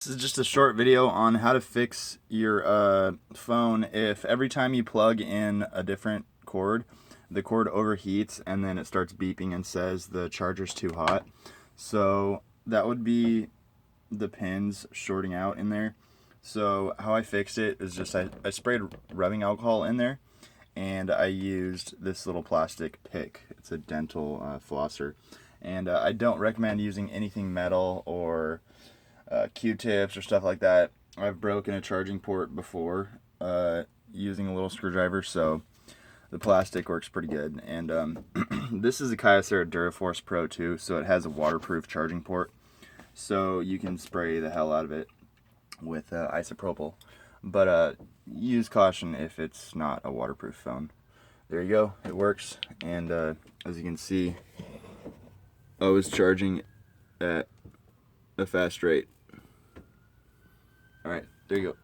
This is just a short video on how to fix your phone if every time you plug in a different cord, the cord overheats and then it starts beeping and says the charger's too hot. So that would be the pins shorting out in there. So how I fixed it is just I sprayed rubbing alcohol in there, and I used this little plastic pick. It's a dental flosser, and I don't recommend using anything metal or Q-tips or stuff like that. I've broken a charging port before using a little screwdriver, so the plastic works pretty good. And this is a Kyocera Duraforce Pro 2, so it has a waterproof charging port, so you can spray the hell out of it with isopropyl. But use caution if it's not a waterproof phone. There you go, it works. And as you can see, I was charging at a fast rate. Alright, there you go.